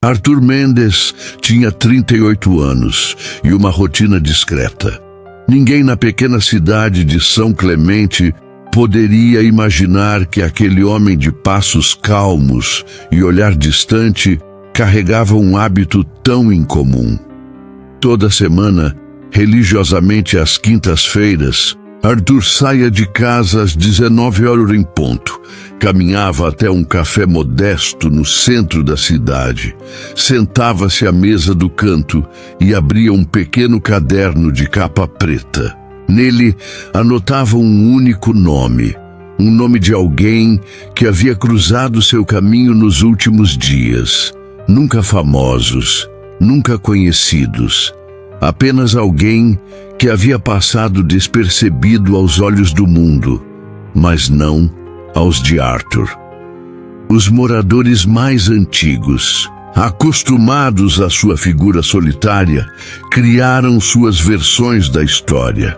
Arthur Mendes tinha 38 anos e uma rotina discreta. Ninguém na pequena cidade de São Clemente poderia imaginar que aquele homem de passos calmos e olhar distante carregava um hábito tão incomum. Toda semana, religiosamente às quintas-feiras, Arthur saía de casa às 19 horas em ponto. Caminhava até um café modesto no centro da cidade. Sentava-se à mesa do canto e abria um pequeno caderno de capa preta. Nele, anotava um único nome. Um nome de alguém que havia cruzado seu caminho nos últimos dias. Nunca famosos, nunca conhecidos. Apenas alguém que havia passado despercebido aos olhos do mundo, mas não aos de Arthur. Os moradores mais antigos, acostumados à sua figura solitária, criaram suas versões da história.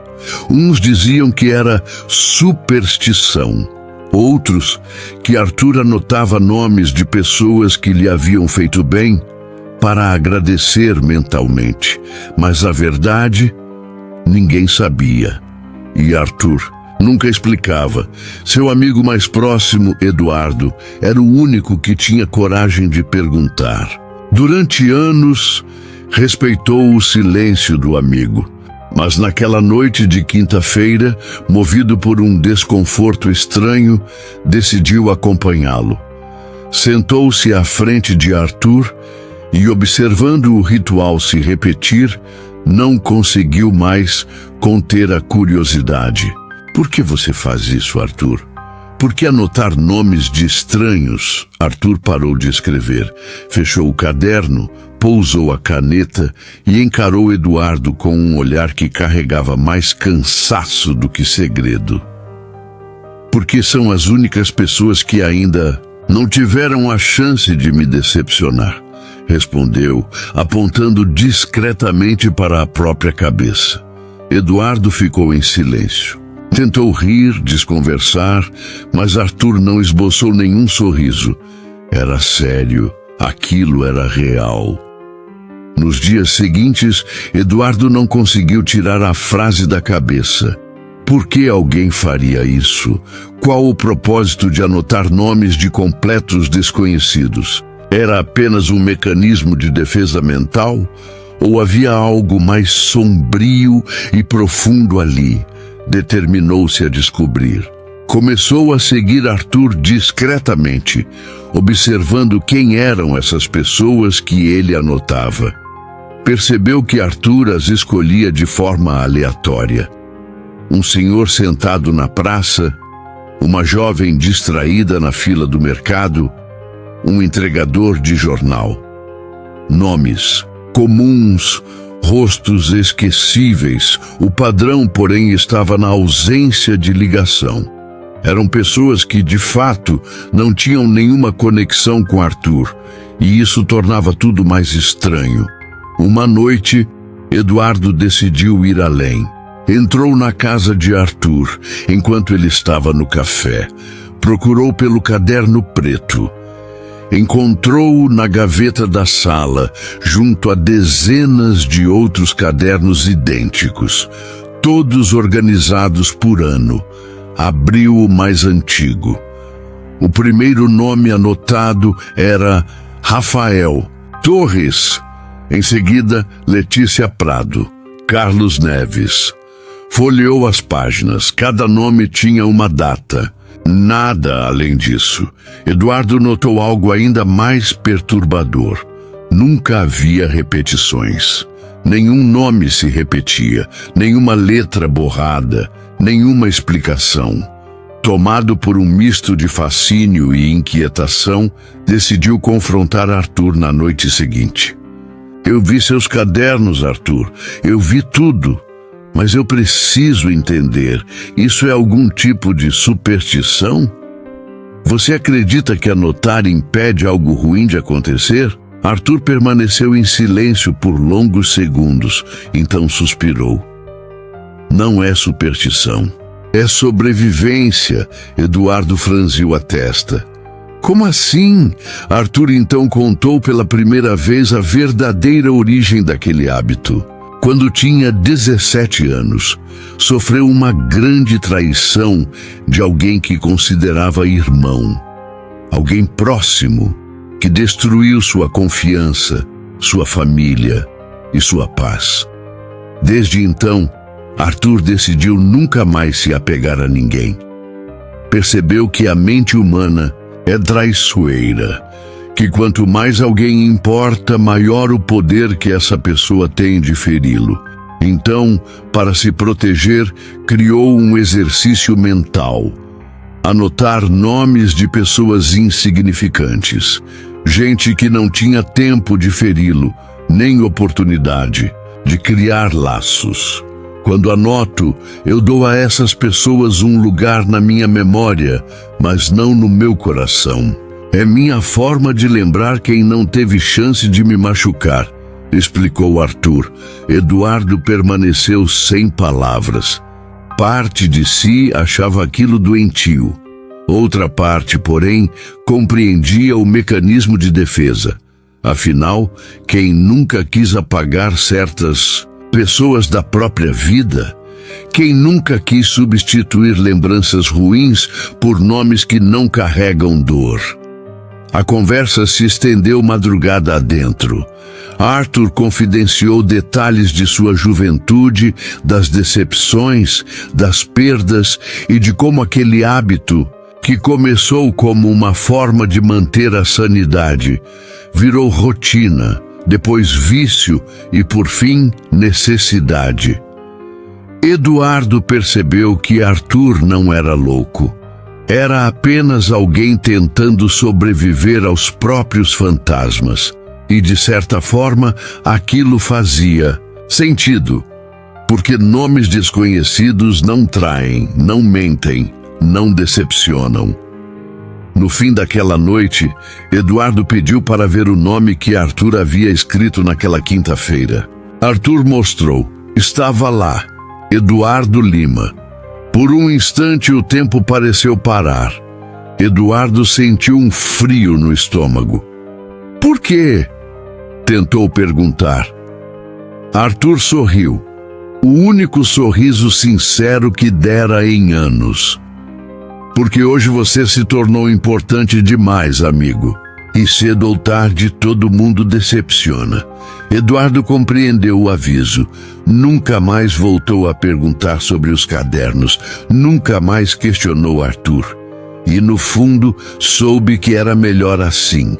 Uns diziam que era superstição. Outros, que Arthur anotava nomes de pessoas que lhe haviam feito bem para agradecer mentalmente. Mas a verdade, ninguém sabia. E Arthur nunca explicava. Seu amigo mais próximo, Eduardo, era o único que tinha coragem de perguntar. Durante anos, respeitou o silêncio do amigo. Mas naquela noite de quinta-feira, movido por um desconforto estranho, decidiu acompanhá-lo. Sentou-se à frente de Arthur e, observando o ritual se repetir, não conseguiu mais conter a curiosidade. Por que você faz isso, Arthur? Por que anotar nomes de estranhos? Arthur parou de escrever, fechou o caderno, pousou a caneta e encarou Eduardo com um olhar que carregava mais cansaço do que segredo. Porque são as únicas pessoas que ainda não tiveram a chance de me decepcionar, respondeu, apontando discretamente para a própria cabeça. Eduardo ficou em silêncio. Tentou rir, desconversar, mas Arthur não esboçou nenhum sorriso. Era sério, aquilo era real. Nos dias seguintes, Eduardo não conseguiu tirar a frase da cabeça. Por que alguém faria isso? Qual o propósito de anotar nomes de completos desconhecidos? Era apenas um mecanismo de defesa mental? Ou havia algo mais sombrio e profundo ali? Determinou-se a descobrir. Começou a seguir Arthur discretamente, observando quem eram essas pessoas que ele anotava. Percebeu que Arthur as escolhia de forma aleatória. Um senhor sentado na praça, uma jovem distraída na fila do mercado, um entregador de jornal. Nomes comuns, rostos esquecíveis. O padrão, porém, estava na ausência de ligação. Eram pessoas que, de fato, não tinham nenhuma conexão com Arthur, e isso tornava tudo mais estranho. Uma noite, Eduardo decidiu ir além. Entrou na casa de Arthur, enquanto ele estava no café. Procurou pelo caderno preto. Encontrou-o na gaveta da sala, junto a dezenas de outros cadernos idênticos, todos organizados por ano. Abriu o mais antigo. O primeiro nome anotado era Rafael Torres. Em seguida, Letícia Prado, Carlos Neves. Folheou as páginas. Cada nome tinha uma data. Nada além disso. Eduardo notou algo ainda mais perturbador. Nunca havia repetições. Nenhum nome se repetia, nenhuma letra borrada, nenhuma explicação. Tomado por um misto de fascínio e inquietação, decidiu confrontar Arthur na noite seguinte. Eu vi seus cadernos, Arthur. Eu vi tudo. Mas eu preciso entender, isso é algum tipo de superstição? Você acredita que anotar impede algo ruim de acontecer? Arthur permaneceu em silêncio por longos segundos, então suspirou. Não é superstição, é sobrevivência. Eduardo franziu a testa. Como assim? Arthur então contou pela primeira vez a verdadeira origem daquele hábito. Quando tinha 17 anos, sofreu uma grande traição de alguém que considerava irmão. Alguém próximo que destruiu sua confiança, sua família e sua paz. Desde então, Arthur decidiu nunca mais se apegar a ninguém. Percebeu que a mente humana é traiçoeira, que quanto mais alguém importa, maior o poder que essa pessoa tem de feri-lo. Então, para se proteger, criou um exercício mental: anotar nomes de pessoas insignificantes, gente que não tinha tempo de feri-lo, nem oportunidade de criar laços. Quando anoto, eu dou a essas pessoas um lugar na minha memória, mas não no meu coração. É minha forma de lembrar quem não teve chance de me machucar, explicou Arthur. Eduardo permaneceu sem palavras. Parte de si achava aquilo doentio. Outra parte, porém, compreendia o mecanismo de defesa. Afinal, quem nunca quis apagar certas pessoas da própria vida? Quem nunca quis substituir lembranças ruins por nomes que não carregam dor? A conversa se estendeu madrugada adentro. Arthur confidenciou detalhes de sua juventude, das decepções, das perdas e de como aquele hábito, que começou como uma forma de manter a sanidade, virou rotina, depois vício e, por fim, necessidade. Eduardo percebeu que Arthur não era louco. Era apenas alguém tentando sobreviver aos próprios fantasmas. E, de certa forma, aquilo fazia sentido. Porque nomes desconhecidos não traem, não mentem, não decepcionam. No fim daquela noite, Eduardo pediu para ver o nome que Arthur havia escrito naquela quinta-feira. Arthur mostrou. Estava lá, Eduardo Lima. Por um instante o tempo pareceu parar. Eduardo sentiu um frio no estômago. Por quê? Tentou perguntar. Arthur sorriu. O único sorriso sincero que dera em anos. Porque hoje você se tornou importante demais, amigo. E cedo ou tarde todo mundo decepciona. Eduardo compreendeu o aviso. Nunca mais voltou a perguntar sobre os cadernos. Nunca mais questionou Arthur. E no fundo soube que era melhor assim.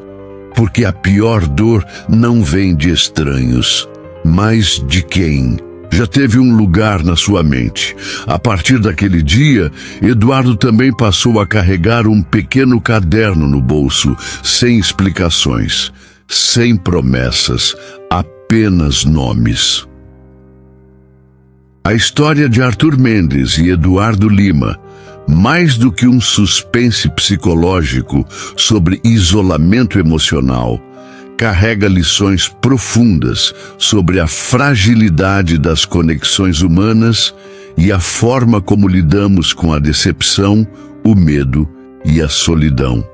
Porque a pior dor não vem de estranhos, mas de quem já teve um lugar na sua mente. A partir daquele dia, Eduardo também passou a carregar um pequeno caderno no bolso, sem explicações, sem promessas, apenas nomes. A história de Arthur Mendes e Eduardo Lima, mais do que um suspense psicológico sobre isolamento emocional, carrega lições profundas sobre a fragilidade das conexões humanas e a forma como lidamos com a decepção, o medo e a solidão.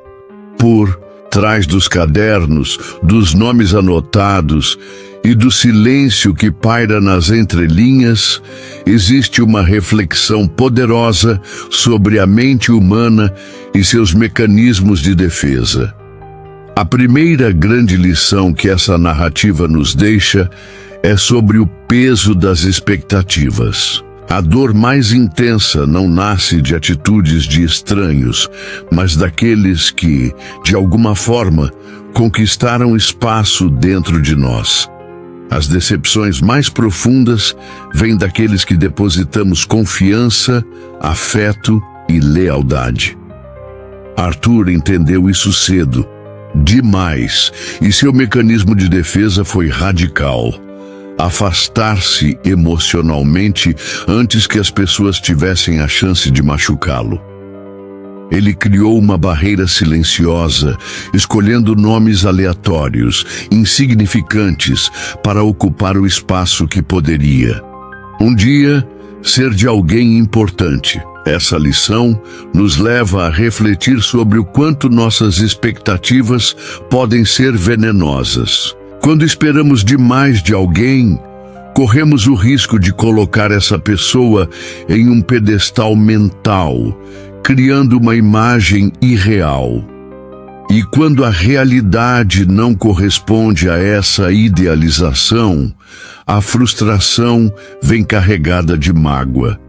Por trás dos cadernos, dos nomes anotados e do silêncio que paira nas entrelinhas, existe uma reflexão poderosa sobre a mente humana e seus mecanismos de defesa. A primeira grande lição que essa narrativa nos deixa é sobre o peso das expectativas. A dor mais intensa não nasce de atitudes de estranhos, mas daqueles que, de alguma forma, conquistaram espaço dentro de nós. As decepções mais profundas vêm daqueles que depositamos confiança, afeto e lealdade. Arthur entendeu isso cedo, demais, e seu mecanismo de defesa foi radical. Afastar-se emocionalmente antes que as pessoas tivessem a chance de machucá-lo. Ele criou uma barreira silenciosa, escolhendo nomes aleatórios, insignificantes, para ocupar o espaço que poderia. Um dia, ser de alguém importante, Essa lição nos leva a refletir sobre o quanto nossas expectativas podem ser venenosas. Quando esperamos demais de alguém, corremos o risco de colocar essa pessoa em um pedestal mental, criando uma imagem irreal. E quando a realidade não corresponde a essa idealização, a frustração vem carregada de mágoa.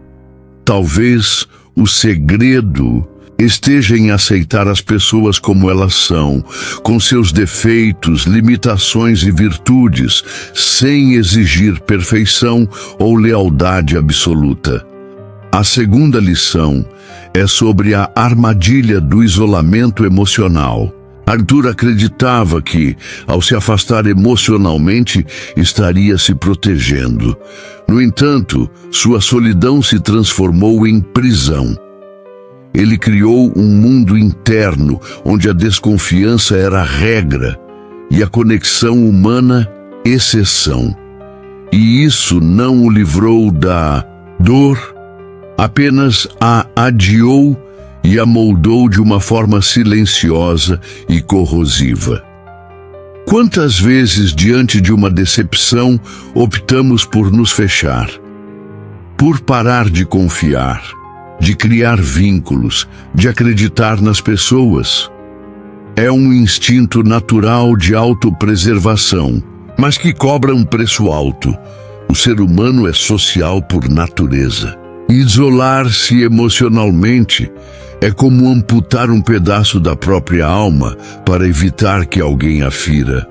Talvez o segredo esteja em aceitar as pessoas como elas são, com seus defeitos, limitações e virtudes, sem exigir perfeição ou lealdade absoluta. A segunda lição é sobre a armadilha do isolamento emocional. Arthur acreditava que, ao se afastar emocionalmente, estaria se protegendo. No entanto, sua solidão se transformou em prisão. Ele criou um mundo interno onde a desconfiança era regra e a conexão humana exceção. E isso não o livrou da dor, apenas a adiou e a moldou de uma forma silenciosa e corrosiva. Quantas vezes, diante de uma decepção, optamos por nos fechar, por parar de confiar, de criar vínculos, de acreditar nas pessoas? É um instinto natural de autopreservação, mas que cobra um preço alto. O ser humano é social por natureza. Isolar-se emocionalmente é como amputar um pedaço da própria alma para evitar que alguém a fira.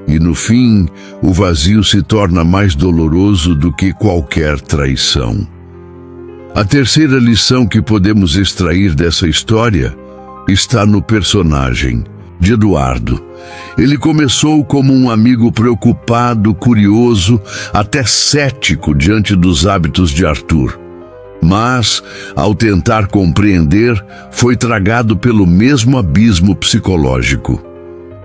E no fim, o vazio se torna mais doloroso do que qualquer traição. A terceira lição que podemos extrair dessa história está no personagem de Eduardo. Ele começou como um amigo preocupado, curioso, até cético diante dos hábitos de Arthur. Mas, ao tentar compreender, foi tragado pelo mesmo abismo psicológico.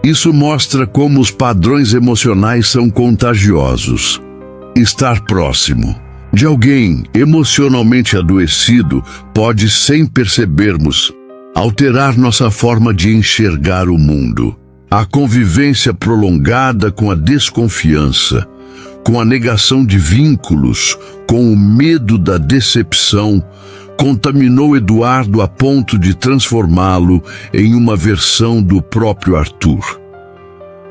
Isso mostra como os padrões emocionais são contagiosos. Estar próximo de alguém emocionalmente adoecido pode, sem percebermos, alterar nossa forma de enxergar o mundo. A convivência prolongada com a desconfiança, com a negação de vínculos, com o medo da decepção, contaminou Eduardo a ponto de transformá-lo em uma versão do próprio Arthur.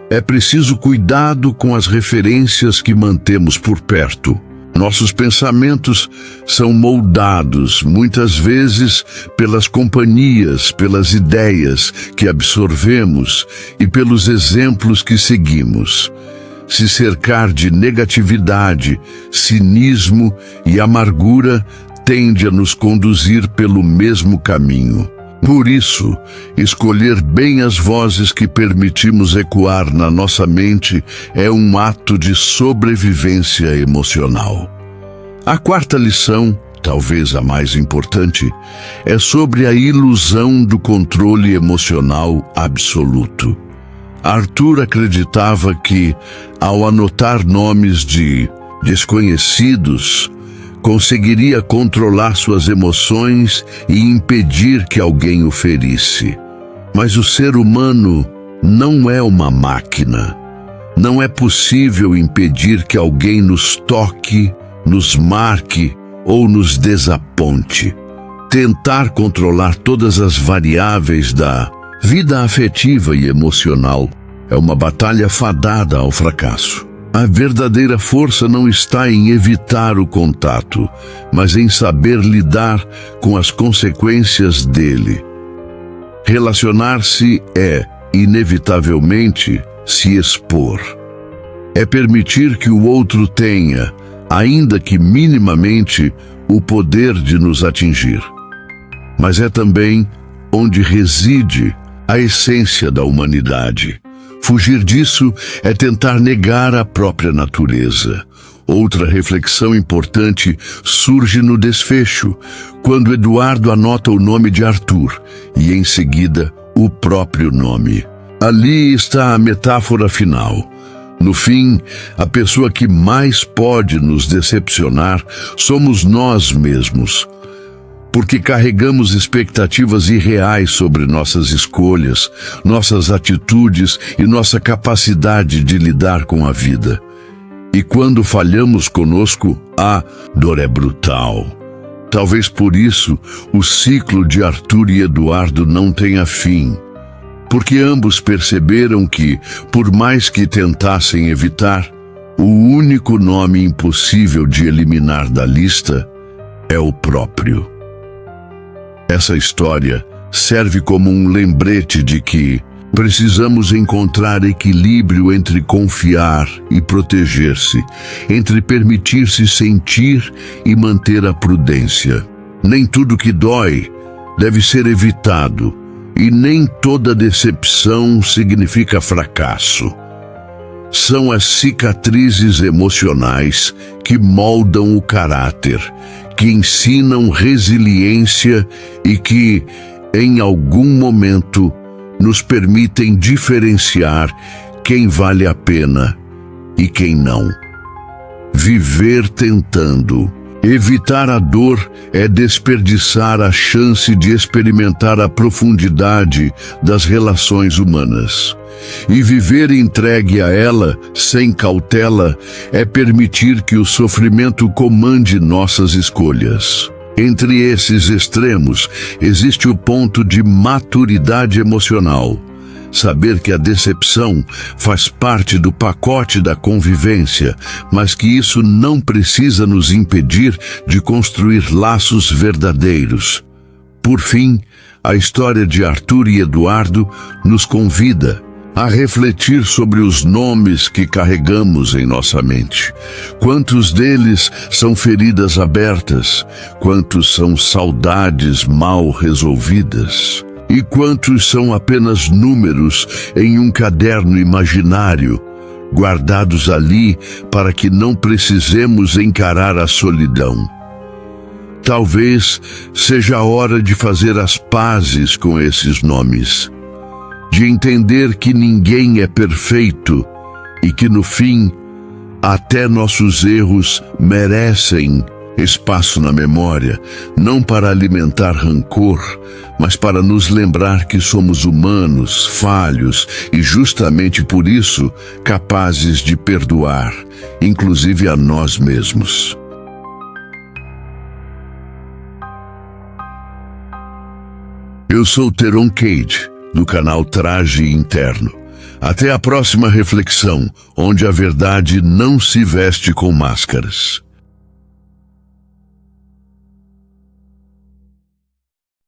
É preciso cuidado com as referências que mantemos por perto. Nossos pensamentos são moldados, muitas vezes, pelas companhias, pelas ideias que absorvemos e pelos exemplos que seguimos. Se cercar de negatividade, cinismo e amargura tende a nos conduzir pelo mesmo caminho. Por isso, escolher bem as vozes que permitimos ecoar na nossa mente é um ato de sobrevivência emocional. A quarta lição, talvez a mais importante, é sobre a ilusão do controle emocional absoluto. Arthur acreditava que, ao anotar nomes de desconhecidos, conseguiria controlar suas emoções e impedir que alguém o ferisse. Mas o ser humano não é uma máquina. Não é possível impedir que alguém nos toque, nos marque ou nos desaponte. Tentar controlar todas as variáveis da vida afetiva e emocional é uma batalha fadada ao fracasso. A verdadeira força não está em evitar o contato, mas em saber lidar com as consequências dele. Relacionar-se é, inevitavelmente, se expor. É permitir que o outro tenha, ainda que minimamente, o poder de nos atingir. Mas é também onde reside a essência da humanidade. Fugir disso é tentar negar a própria natureza. Outra reflexão importante surge no desfecho, quando Eduardo anota o nome de Arthur e, em seguida, o próprio nome. Ali está a metáfora final. No fim, a pessoa que mais pode nos decepcionar somos nós mesmos. porque carregamos expectativas irreais sobre nossas escolhas, nossas atitudes e nossa capacidade de lidar com a vida. E quando falhamos conosco, a dor é brutal. Talvez por isso o ciclo de Arthur e Eduardo não tenha fim, porque ambos perceberam que, por mais que tentassem evitar, o único nome impossível de eliminar da lista é o próprio. Essa história serve como um lembrete de que precisamos encontrar equilíbrio entre confiar e proteger-se, entre permitir-se sentir e manter a prudência. Nem tudo que dói deve ser evitado, e nem toda decepção significa fracasso. São as cicatrizes emocionais que moldam o caráter, que ensinam resiliência e que, em algum momento, nos permitem diferenciar quem vale a pena e quem não. Viver tentando evitar a dor é desperdiçar a chance de experimentar a profundidade das relações humanas. E viver entregue a ela, sem cautela, é permitir que o sofrimento comande nossas escolhas. Entre esses extremos, existe o ponto de maturidade emocional. Saber que a decepção faz parte do pacote da convivência, mas que isso não precisa nos impedir de construir laços verdadeiros. Por fim, a história de Arthur e Eduardo nos convida a refletir sobre os nomes que carregamos em nossa mente. Quantos deles são feridas abertas? Quantos são saudades mal resolvidas? E quantos são apenas números em um caderno imaginário, guardados ali para que não precisemos encarar a solidão? Talvez seja a hora de fazer as pazes com esses nomes, de entender que ninguém é perfeito e que, no fim, até nossos erros merecem espaço na memória, não para alimentar rancor, mas para nos lembrar que somos humanos, falhos e, justamente por isso, capazes de perdoar, inclusive a nós mesmos. Eu sou Teron Cade, do canal Traje Interno. Até a próxima reflexão, onde a verdade não se veste com máscaras.